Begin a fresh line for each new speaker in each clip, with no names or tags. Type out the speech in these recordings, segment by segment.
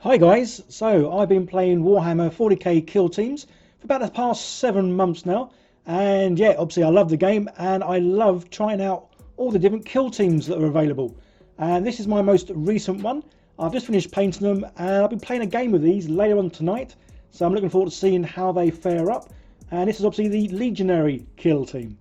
Hi guys, so I've been playing Warhammer 40k Kill Teams for about the past 7 months now, and yeah, obviously I love the game and I love trying out all the different kill teams that are available. And this is my most recent one. I've just finished painting them and I'll be playing a game with these later on tonight, so I'm looking forward to seeing how they fare up. And this is obviously the Legionary Kill Team.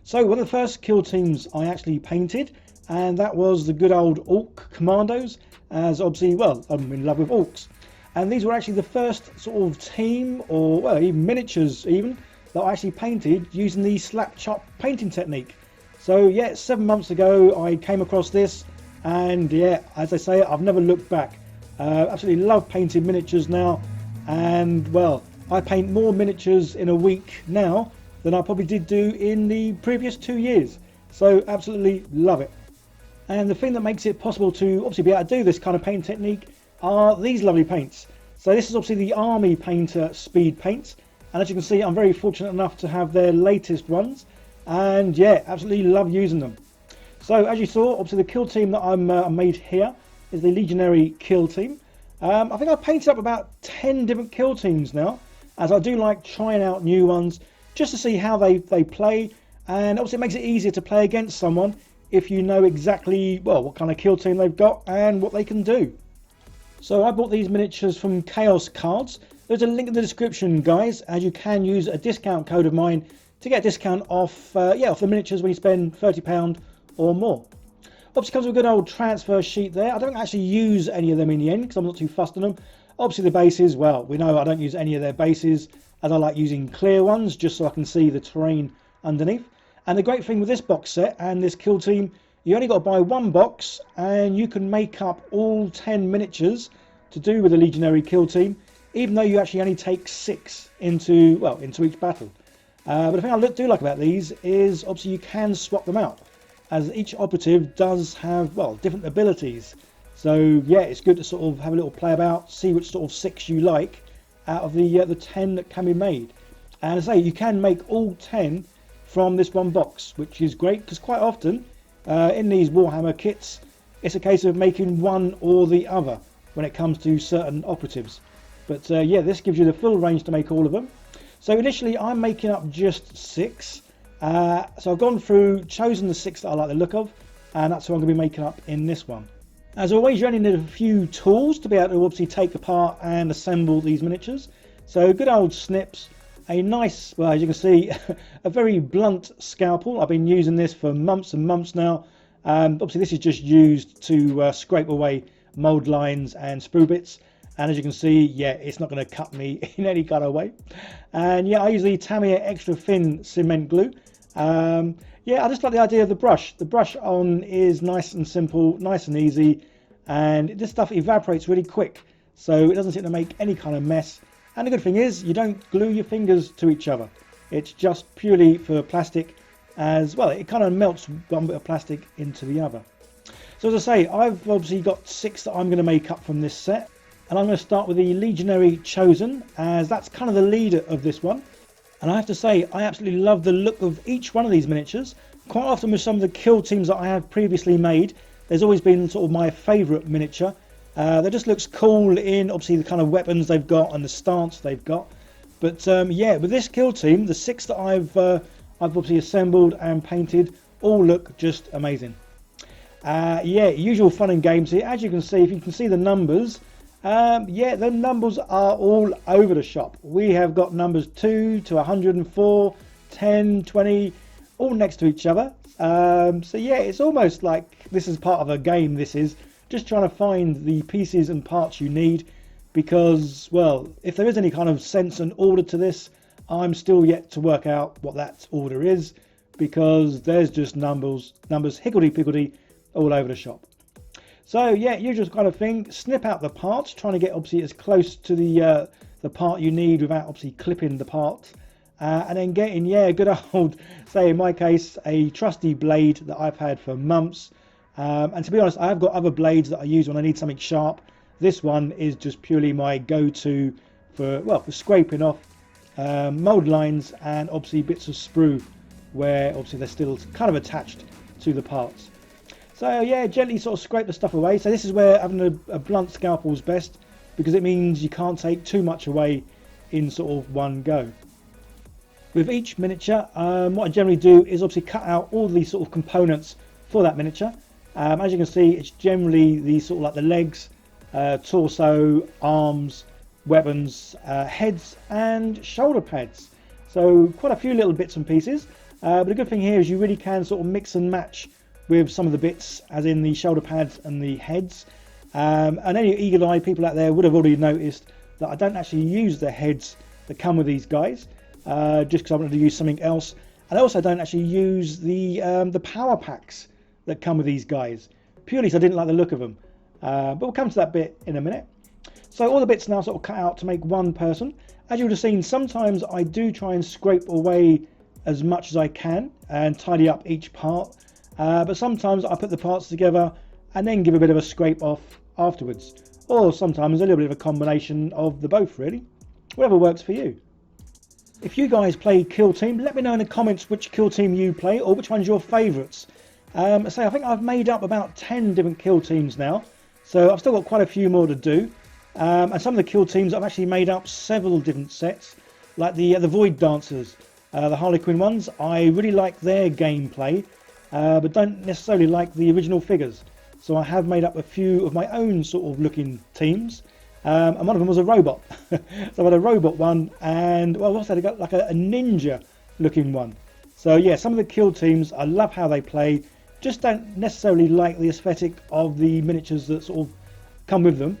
So one of the first kill teams I actually painted, and that was the good old Orc Commandos, as obviously, well, I'm in love with orcs. And these were actually the first sort of team, or well, even miniatures even, that I actually painted using the slapchop painting technique. So yeah, 7 months ago I came across this, and yeah, as I say, I've never looked back. Absolutely love painting miniatures now, and well, I paint more miniatures in a week now than I probably did do in the previous 2 years. So absolutely love it. And the thing that makes it possible to obviously be able to do this kind of paint technique are these lovely paints. So this is obviously the Army Painter Speed Paints, and as you can see, I'm very fortunate enough to have their latest ones, and yeah, absolutely love using them. So as you saw, obviously the kill team that I made here is the Legionary Kill Team. I think I've painted up about 10 different kill teams now, as I do like trying out new ones just to see how they play, and obviously it makes it easier to play against someone if you know exactly, well, what kind of kill team they've got and what they can do. So I bought these miniatures from Chaos Cards. There's a link in the description, guys, as you can use a discount code of mine to get a discount off, off the miniatures when you spend £30 or more. Obviously comes with a good old transfer sheet there. I don't actually use any of them in the end because I'm not too fussed on them. Obviously the bases, well, we know I don't use any of their bases, as I like using clear ones just so I can see the terrain underneath. And the great thing with this box set and this kill team, you only got to buy one box and you can make up all 10 miniatures to do with the Legionary Kill Team, even though you actually only take 6 into each battle. But the thing I do like about these is obviously you can swap them out, as each operative does have, well, different abilities. So yeah, it's good to sort of have a little play about, see which sort of 6 you like out of the 10 that can be made. And as I say, you can make all 10 from this one box, which is great because quite often in these Warhammer kits it's a case of making one or the other when it comes to certain operatives. But yeah, this gives you the full range to make all of them. So initially I'm making up just 6, so I've gone through, chosen the 6 that I like the look of, and that's what I'm going to be making up in this one. As always, you only need a few tools to be able to obviously take apart and assemble these miniatures. So good old snips, a nice, well, as you can see, a very blunt scalpel. I've been using this for months and months now. Obviously this is just used to scrape away mold lines and sprue bits, and as you can see, yeah, it's not going to cut me in any kind of way. And yeah, I use the Tamiya extra thin cement glue. Yeah, I just like the idea of the brush. The brush on is nice and simple, nice and easy, and this stuff evaporates really quick, so it doesn't seem to make any kind of mess. And the good thing is, you don't glue your fingers to each other. It's just purely for plastic, as well, it kind of melts one bit of plastic into the other. So as I say, I've obviously got 6 that I'm going to make up from this set, and I'm going to start with the Legionary Chosen, as that's kind of the leader of this one. And I have to say, I absolutely love the look of each one of these miniatures. Quite often with some of the kill teams that I have previously made, there's always been sort of my favourite miniature. That just looks cool in obviously the kind of weapons they've got and the stance they've got. But yeah, with this kill team, the 6 that I've obviously assembled and painted all look just amazing. Yeah, usual fun and games here. As you can see, if you can see the numbers, yeah, the numbers are all over the shop. We have got numbers 2 to 104, 10, 20, all next to each other. So yeah, it's almost like this is part of a game. This is just trying to find the pieces and parts you need, because, well, if there is any kind of sense and order to this, I'm still yet to work out what that order is, because there's just numbers higgledy-piggledy all over the shop. So yeah, usual kind of thing, snip out the parts, trying to get obviously as close to the part you need without obviously clipping the part, and then getting, yeah, good old, say in my case, a trusty blade that I've had for months. And to be honest, I have got other blades that I use when I need something sharp. This one is just purely my go-to for, well, for scraping off mold lines and obviously bits of sprue where obviously they're still kind of attached to the parts. So yeah, gently sort of scrape the stuff away. So this is where having a blunt scalpel is best. because it means you can't take too much away in sort of one go. With each miniature, what I generally do is obviously cut out all the sort of components for that miniature. As you can see, it's generally the sort of like the legs, torso, arms, weapons, heads and shoulder pads. So quite a few little bits and pieces, but the good thing here is you really can sort of mix and match with some of the bits, as in the shoulder pads and the heads. And any eagle-eyed people out there would have already noticed that I don't actually use the heads that come with these guys, just because I wanted to use something else. And I also don't actually use the power packs that come with these guys, purely because I didn't like the look of them. But we'll come to that bit in a minute. So all the bits now sort of cut out to make one person. As you would have seen, sometimes I do try and scrape away as much as I can and tidy up each part. But sometimes I put the parts together and then give a bit of a scrape off afterwards. Or sometimes a little bit of a combination of the both, really. Whatever works for you. If you guys play Kill Team, let me know in the comments which Kill Team you play or which one's your favourites. I think I've made up about 10 different Kill Teams now, so I've still got quite a few more to do. And some of the Kill Teams I've actually made up several different sets, like the Void Dancers, the Harlequin ones. I really like their gameplay, but don't necessarily like the original figures. So I have made up a few of my own sort of looking teams. And one of them was a robot. So I had a robot one, and well, I also got like a ninja looking one. So yeah, some of the Kill Teams, I love how they play. Just don't necessarily like the aesthetic of the miniatures that sort of come with them.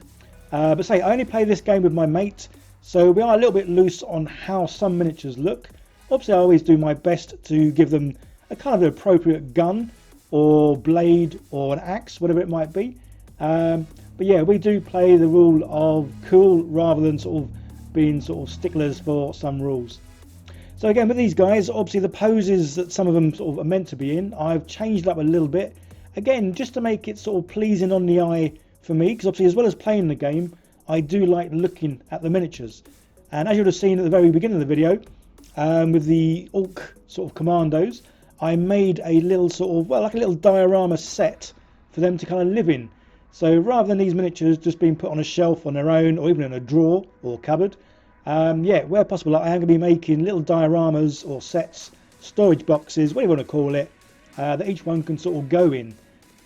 But say, I only play this game with my mate, so we are a little bit loose on how some miniatures look. Obviously, I always do my best to give them a kind of appropriate gun or blade or an axe, whatever it might be. But yeah, we do play the rule of cool rather than sort of being sort of sticklers for some rules. So again, with these guys, obviously the poses that some of them sort of are meant to be in, I've changed up a little bit. Again, just to make it sort of pleasing on the eye for me, because obviously as well as playing the game, I do like looking at the miniatures. And as you would have seen at the very beginning of the video, with the Orc sort of commandos, I made a little sort of, well, like a little diorama set for them to kind of live in. So rather than these miniatures just being put on a shelf on their own, or even in a drawer or cupboard, yeah, where possible, I am going to be making little dioramas or sets, storage boxes, what do you want to call it, that each one can sort of go in.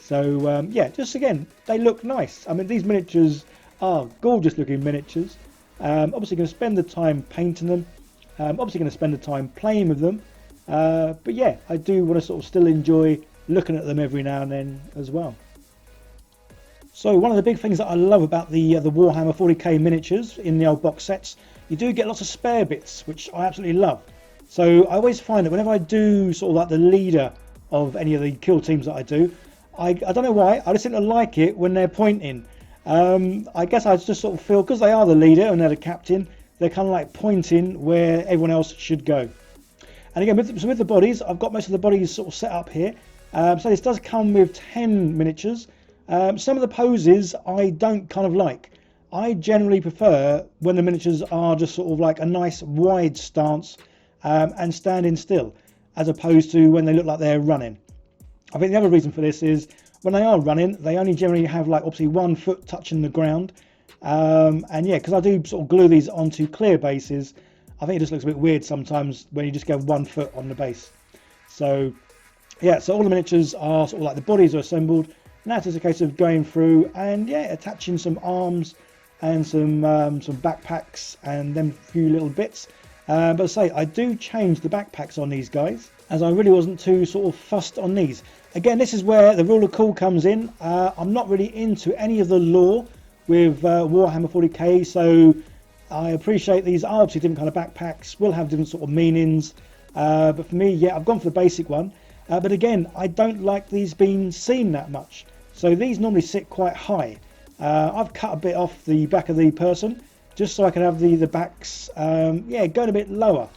So yeah, just again, they look nice. I mean, these miniatures are gorgeous looking miniatures. Obviously going to spend the time painting them, obviously going to spend the time playing with them, but yeah, I do want to sort of still enjoy looking at them every now and then as well. So one of the big things that I love about the Warhammer 40k miniatures in the old box sets, you do get lots of spare bits, which I absolutely love. So I always find that whenever I do sort of like the leader of any of the kill teams that I do, I don't know why, I just seem to like it when they're pointing. I guess I just sort of feel, because they are the leader and they're the captain, they're kind of like pointing where everyone else should go. And again, with the bodies, I've got most of the bodies sort of set up here. So this does come with 10 miniatures. Some of the poses I don't kind of like. I generally prefer when the miniatures are just sort of like a nice wide stance and standing still, as opposed to when they look like they're running. I think the other reason for this is when they are running, they only generally have like obviously 1 foot touching the ground. And yeah, because I do sort of glue these onto clear bases, I think it just looks a bit weird sometimes when you just go 1 foot on the base. So yeah, so all the miniatures are sort of like the bodies are assembled. Now it's just a case of going through and yeah, attaching some arms and some backpacks and them few little bits. But I say, I do change the backpacks on these guys, as I really wasn't too sort of fussed on these. Again, this is where the rule of cool comes in. I'm not really into any of the lore with Warhammer 40k, so I appreciate these are obviously different kind of backpacks, will have different sort of meanings. But for me, yeah, I've gone for the basic one. But again, I don't like these being seen that much. So these normally sit quite high. I've cut a bit off the back of the person just so I can have the backs yeah, going a bit lower.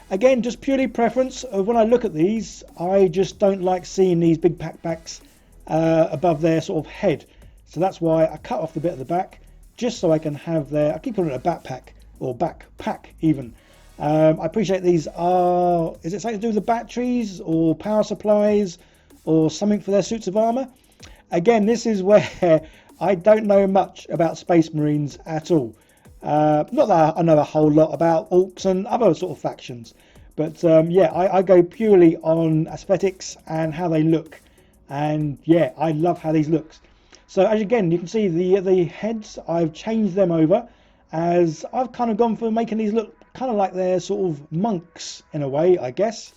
Again, just purely preference of when I look at these, I just don't like seeing these big backpacks above their sort of head. So that's why I cut off the bit at the back just so I can have their, I keep calling it a backpack or backpack even. I appreciate these are, is it something to do with the batteries or power supplies or something for their suits of armour? Again, this is where I don't know much about Space Marines at all. Not that I know a whole lot about orcs and other sort of factions, but yeah, I go purely on aesthetics and how they look, and yeah, I love how these look. So as again, you can see the heads, I've changed them over, as I've kind of gone for making these look kind of like they're sort of monks in a way, I guess.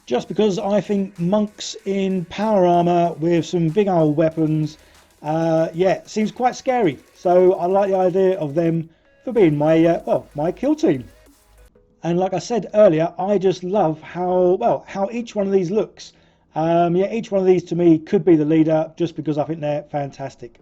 Just because I think monks in power armor with some big old weapons, yeah, seems quite scary. So I like the idea of them for being my well, my kill team. And like I said earlier, I just love how each one of these looks. Yeah, each one of these to me could be the leader, just because I think they're fantastic.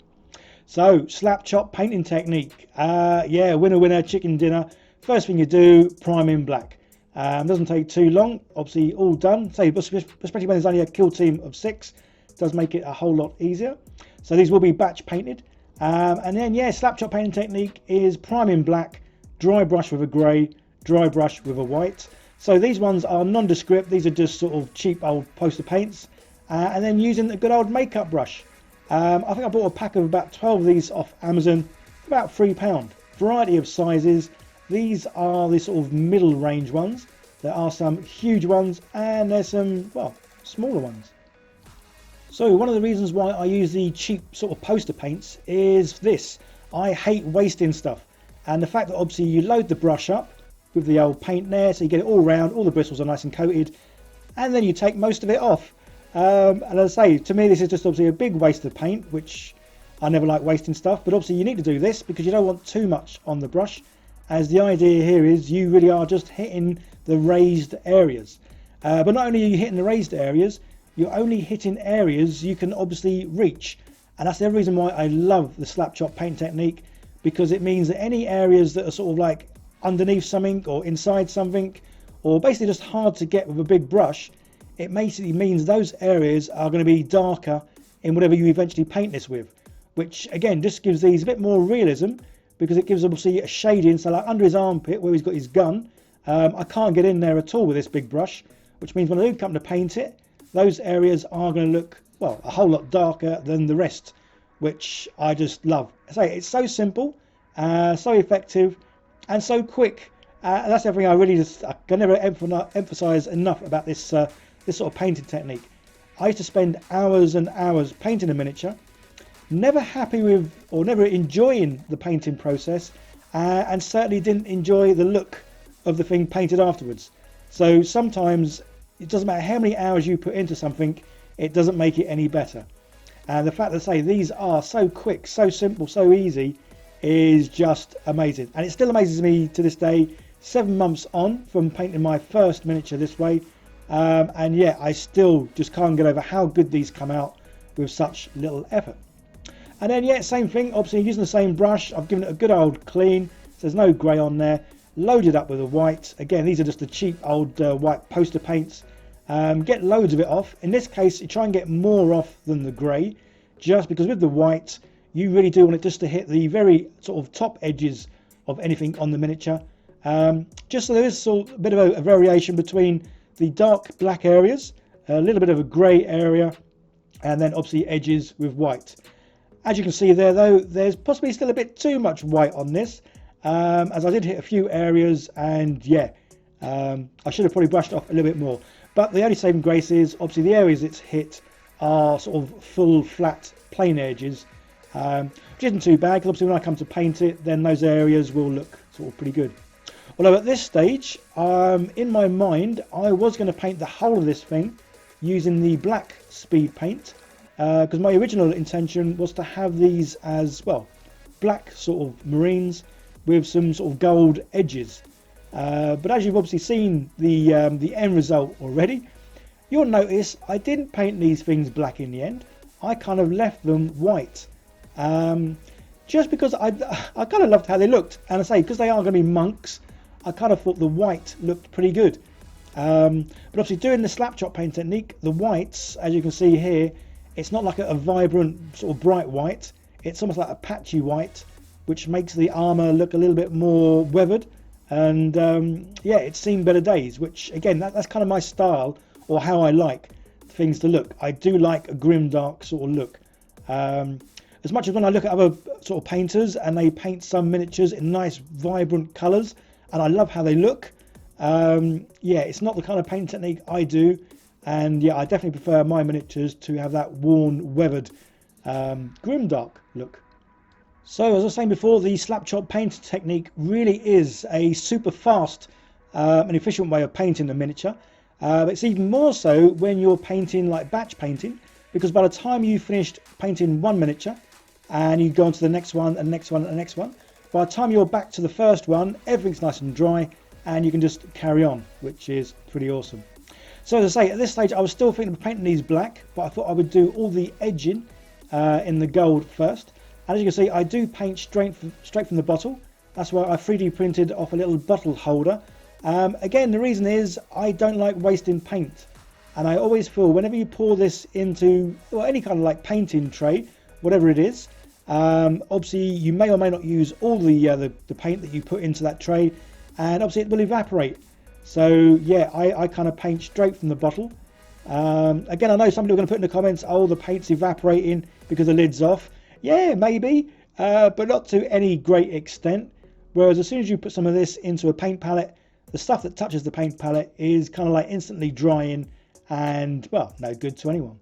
So slap chop painting technique. Yeah, winner winner chicken dinner. First thing you do, prime in black. Doesn't take too long, obviously all done. So especially when there's only a kill team of 6, does make it a whole lot easier. So these will be batch painted. And then yeah, slap chop painting technique is prime in black, dry brush with a grey, dry brush with a white. So these ones are nondescript, these are just sort of cheap old poster paints. And then using the good old makeup brush. I think I bought a pack of about 12 of these off Amazon for about £3. Variety of sizes. These are the sort of middle range ones. There are some huge ones and there's some, well, smaller ones. So one of the reasons why I use the cheap sort of poster paints is this. I hate wasting stuff. And the fact that obviously you load the brush up with the old paint there, so you get it all round, all the bristles are nice and coated, and then you take most of it off. And as I say, to me this is just obviously a big waste of paint, which I never like wasting stuff, but obviously you need to do this because you don't want too much on the brush, as the idea here is you really are just hitting the raised areas. But not only are you hitting the raised areas, you're only hitting areas you can obviously reach. And that's the other reason why I love the slap chop paint technique, because it means that any areas that are sort of like underneath something or inside something, or basically just hard to get with a big brush, it basically means those areas are going to be darker in whatever you eventually paint this with, which again just gives these a bit more realism, because it gives obviously a shading. So like under his armpit where he's got his gun, I can't get in there at all with this big brush, which means when I do come to paint it, those areas are going to look, well, a whole lot darker than the rest, which I just love. I say it's so simple, so effective, and so quick. And that's everything I can never emphasize enough about this this sort of painting technique. I used to spend hours and hours painting a miniature, never happy with or never enjoying the painting process, and certainly didn't enjoy the look of the thing painted afterwards. So sometimes it doesn't matter how many hours you put into something, it doesn't make it any better. And the fact that say these are so quick, so simple, so easy is just amazing. And it still amazes me to this day, 7 months on from painting my first miniature this way. And yeah, I still just can't get over how good these come out with such little effort. And then yeah, same thing, obviously using the same brush, I've given it a good old clean, so there's no grey on there, loaded up with a white. Again, these are just the cheap old white poster paints. Get loads of it off. In this case, you try and get more off than the grey, just because with the white, you really do want it just to hit the very sort of top edges of anything on the miniature. Just so there is sort of a bit of a variation between the dark black areas, a little bit of a grey area, and then obviously edges with white. As you can see there though, there's possibly still a bit too much white on this, as I did hit a few areas, and yeah, I should have probably brushed off a little bit more. But the only saving grace is obviously the areas it's hit are sort of full flat plain edges, which isn't too bad, because obviously when I come to paint it, then those areas will look sort of pretty good. Although at this stage, in my mind, I was going to paint the whole of this thing using the black speed paint, because my original intention was to have these as, well, black sort of Marines with some sort of gold edges. But as you've obviously seen the end result already, you'll notice I didn't paint these things black in the end. I kind of left them white, just because I kind of loved how they looked, and I say because they are going to be monks, I kind of thought the white looked pretty good. But obviously doing the slap chop paint technique, the whites, as you can see here, it's not like a vibrant sort of bright white, it's almost like a patchy white, which makes the armor look a little bit more weathered, and yeah, it's seen better days, which again, that's kind of my style, or how I like things to look. I do like a grim dark sort of look. as much as when I look at other sort of painters and they paint some miniatures in nice vibrant colours, and I love how they look, yeah, it's not the kind of paint technique I do. And yeah, I definitely prefer my miniatures to have that worn, weathered, grimdark look. So as I was saying before, the slapchop paint technique really is a super fast and efficient way of painting a miniature. It's even more so when you're painting like batch painting, because by the time you've finished painting one miniature and you go on to the next one and next one and the next one, by the time you're back to the first one, everything's nice and dry and you can just carry on, which is pretty awesome. So as I say, at this stage I was still thinking of painting these black, but I thought I would do all the edging in the gold first. And as you can see, I do paint straight from the bottle. That's why I 3D printed off a little bottle holder. Again, the reason is I don't like wasting paint. And I always feel whenever you pour this into any kind of like painting tray, whatever it is, obviously you may or may not use all the paint that you put into that tray, and obviously it will evaporate. So yeah, I kind of paint straight from the bottle. Again, I know somebody are going to put in the comments, oh, the paint's evaporating because the lid's off. Yeah, maybe, but not to any great extent. Whereas as soon as you put some of this into a paint palette, the stuff that touches the paint palette is kind of like instantly drying and, well, no good to anyone.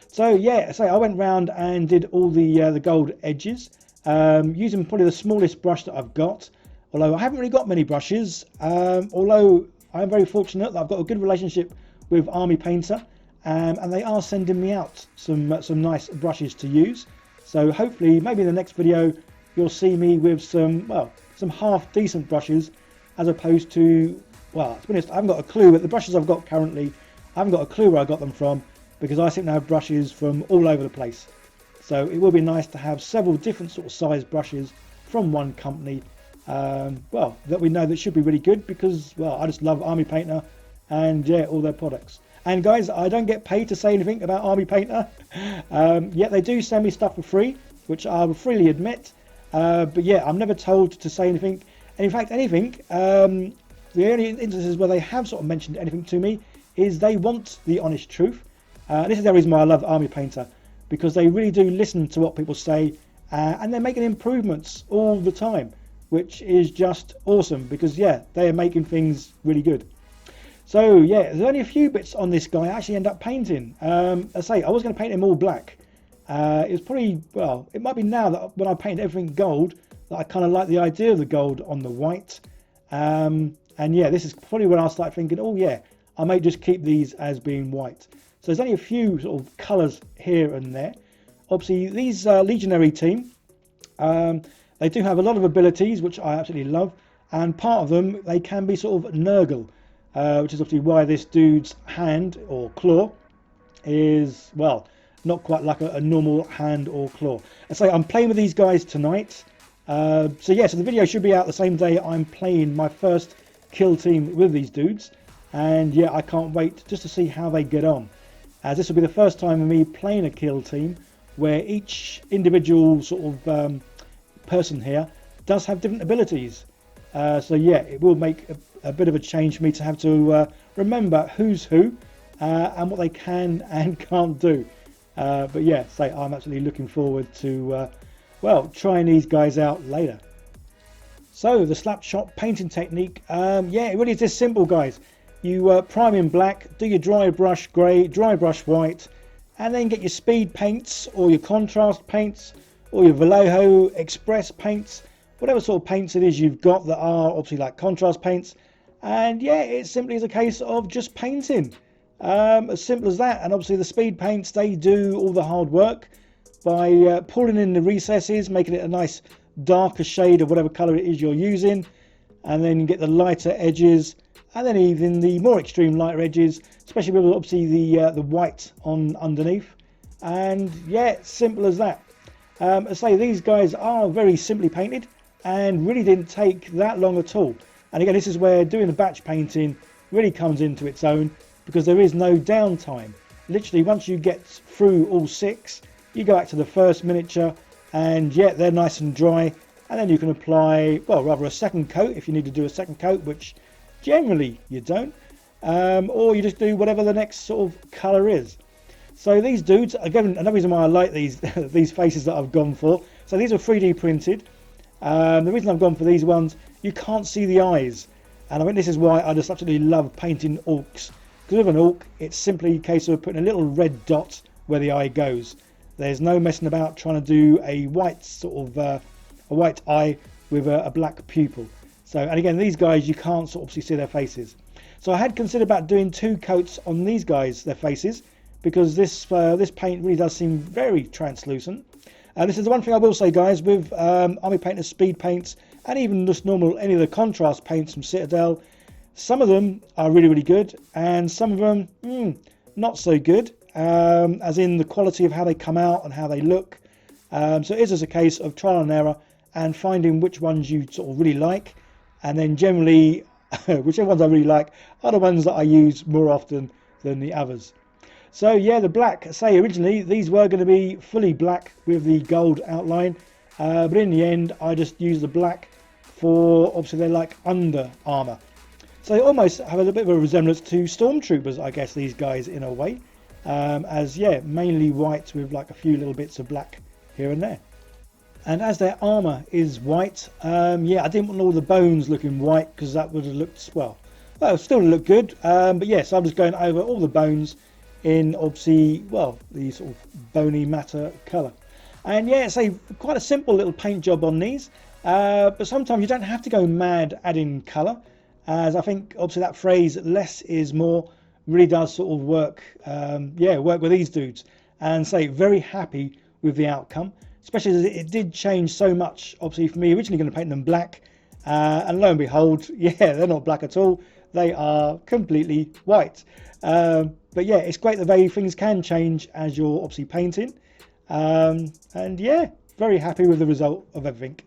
So yeah, so I went round and did all the gold edges using probably the smallest brush that I've got. Although I haven't really got many brushes, although I'm very fortunate that I've got a good relationship with Army Painter, and they are sending me out some nice brushes to use. So hopefully, maybe in the next video, you'll see me with some half decent brushes, as opposed to, well, to be honest, I haven't got a clue. But the brushes I've got currently, I haven't got a clue where I got them from, because I seem to have brushes from all over the place. So it will be nice to have several different sort of size brushes from one company. Well, that we know that should be really good, because, well, I just love Army Painter and yeah, all their products. And guys, I don't get paid to say anything about Army Painter, yet they do send me stuff for free, which I will freely admit, but yeah, I'm never told to say anything. And in fact, anything, the only instances where they have sort of mentioned anything to me is they want the honest truth. This is the reason why I love Army Painter, because they really do listen to what people say, and they're making improvements all the time, which is just awesome, because yeah, they are making things really good. So yeah, there's only a few bits on this guy I actually end up painting. As I say, I was going to paint him all black. It was probably, well, it might be now that when I paint everything gold that I kind of like the idea of the gold on the white. And yeah, this is probably when I start thinking, oh yeah, I may just keep these as being white. So there's only a few sort of colours here and there. Obviously, these Legionary team, they do have a lot of abilities, which I absolutely love. And part of them, they can be sort of Nurgle, which is obviously why this dude's hand or claw is, well, not quite like a normal hand or claw. And so I'm playing with these guys tonight. So yeah, so the video should be out the same day I'm playing my first kill team with these dudes. And yeah, I can't wait just to see how they get on, as this will be the first time of me playing a kill team where each individual sort of person here does have different abilities. So yeah, it will make a bit of a change for me to have to remember who's who and what they can and can't do. But yeah, so I'm actually looking forward to well, trying these guys out later. So the slapchop painting technique, yeah, it really is this simple, guys. You prime in black, do your dry brush grey, dry brush white, and then get your speed paints or your contrast paints or your Vallejo Express paints, whatever sort of paints it is you've got that are obviously like contrast paints. And yeah, it simply is a case of just painting, as simple as that. And obviously the speed paints, they do all the hard work by pulling in the recesses, making it a nice darker shade of whatever colour it is you're using, and then you get the lighter edges, and then even the more extreme lighter edges, especially with obviously the white on underneath. And yeah, simple as that. I say these guys are very simply painted and really didn't take that long at all. And again, this is where doing the batch painting really comes into its own, because there is no downtime. Literally, once you get through all 6, you go back to the first miniature, and yeah, they're nice and dry, and then you can apply, well, rather a second coat if you need to do a second coat, which generally you don't, or you just do whatever the next sort of colour is. So these dudes, again, another reason why I like these these faces that I've gone for. So these are 3D printed. The reason I've gone for these ones, you can't see the eyes. And I think this is why I just absolutely love painting orcs. Because with an orc, it's simply a case of putting a little red dot where the eye goes. There's no messing about trying to do a white sort of a white eye with a black pupil. So, and again, these guys, you can't sort of see their faces. So I had considered about doing 2 coats on these guys, their faces, because this paint really does seem very translucent. This is the one thing I will say, guys, with Army Painter's speed paints and even just normal any of the contrast paints from Citadel, some of them are really, really good, and some of them not so good, as in the quality of how they come out and how they look. So it is just a case of trial and error and finding which ones you sort of really like, and then generally whichever ones I really like are the ones that I use more often than the others. So yeah, the black, say originally these were going to be fully black with the gold outline, but in the end I just used the black for, obviously they're like under armour. So they almost have a little bit of a resemblance to stormtroopers, I guess, these guys in a way, as yeah, mainly white with like a few little bits of black here and there. And as their armour is white, yeah, I didn't want all the bones looking white because that would have looked, well, still look good, but yes, I'm just going over all the bones in, obviously, well, the sort of bony matter colour. And yeah, it's quite a simple little paint job on these, but sometimes you don't have to go mad adding colour, as I think obviously that phrase less is more really does sort of work, yeah, work with these dudes, and very happy with the outcome, especially as it did change so much. Obviously for me, originally going to paint them black, and lo and behold, yeah, they're not black at all, they are completely white. But yeah, it's great the way things can change as you're obviously painting, and yeah, very happy with the result of everything.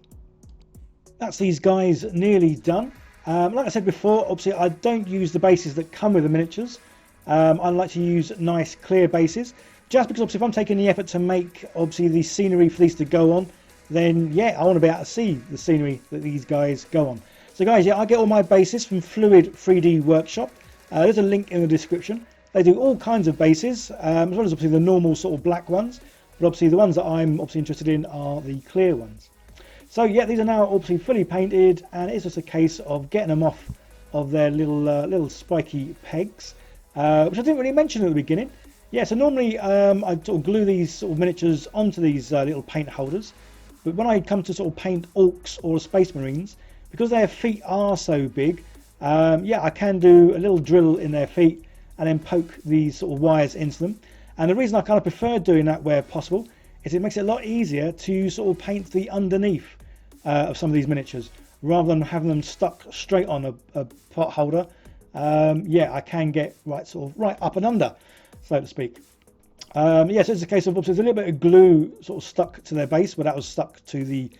That's these guys nearly done. Like I said before, obviously I don't use the bases that come with the miniatures. I like to use nice clear bases, just because obviously if I'm taking the effort to make obviously the scenery for these to go on, then yeah, I want to be able to see the scenery that these guys go on. So guys, yeah, I get all my bases from Fluid 3D Workshop. There's a link in the description. They do all kinds of bases, as well as obviously the normal sort of black ones, but obviously the ones that I'm obviously interested in are the clear ones. So yeah, these are now obviously fully painted, and it's just a case of getting them off of their little spiky pegs, which I didn't really mention at the beginning. Yeah, so normally I sort of glue these sort of miniatures onto these little paint holders, but when I come to sort of paint orcs or space marines, because their feet are so big, yeah, I can do a little drill in their feet and then poke these sort of wires into them. And the reason I kind of prefer doing that where possible is it makes it a lot easier to sort of paint the underneath of some of these miniatures rather than having them stuck straight on a pot holder. Yeah, I can get right up and under, so to speak. Yeah, so it's a case of obviously there's a little bit of glue sort of stuck to their base, where that was stuck to the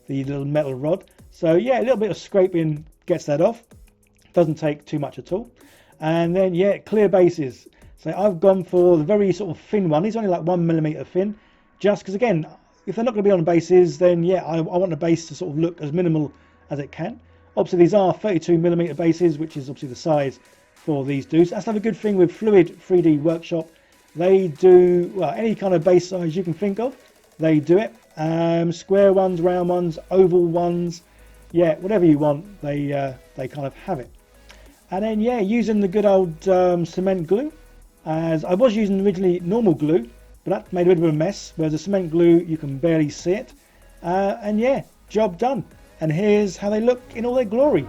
little metal rod. So yeah, a little bit of scraping gets that off. Doesn't take too much at all. And then yeah, clear bases. So I've gone for the very sort of thin one. He's only like 1mm thin, just because again, if they're not going to be on bases, then yeah, I want the base to sort of look as minimal as it can. Obviously these are 32mm bases, which is obviously the size for these dudes. That's another good thing with Fluid 3D Workshop. They do, well, any kind of base size you can think of, they do it. Square ones, round ones, oval ones, yeah, whatever you want, they kind of have it. And then yeah, using the good old cement glue, as I was using originally normal glue, but that made a bit of a mess, whereas the cement glue you can barely see it. And yeah, job done. And here's how they look in all their glory.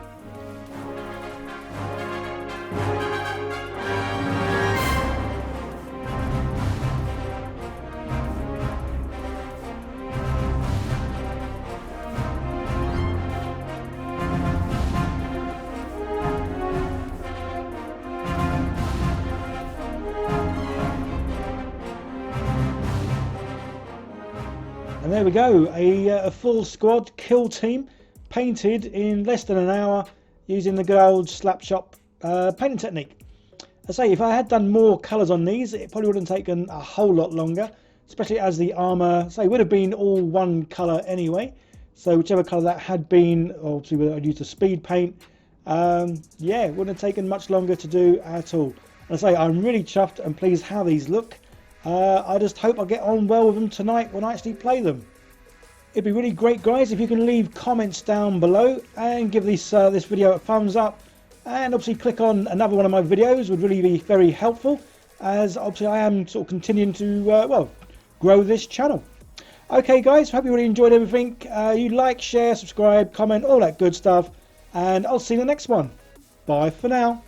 And there we go, a full squad kill team painted in less than an hour using the good old slapchop painting technique. I say, if I had done more colours on these, it probably would have taken a whole lot longer, especially as the armour, say, would have been all one colour anyway. So whichever colour that had been, obviously I'd used a speed paint, yeah, it wouldn't have taken much longer to do at all. And I say, I'm really chuffed and pleased how these look. I just hope I get on well with them tonight when I actually play them. It'd be really great, guys, if you can leave comments down below and give this video a thumbs up, and obviously click on another one of my videos. Would really be very helpful, as obviously I am sort of continuing to well, grow this channel. Okay guys, hope you really enjoyed everything. You like, share, subscribe, comment, all that good stuff, and I'll see you in the next one. Bye for now.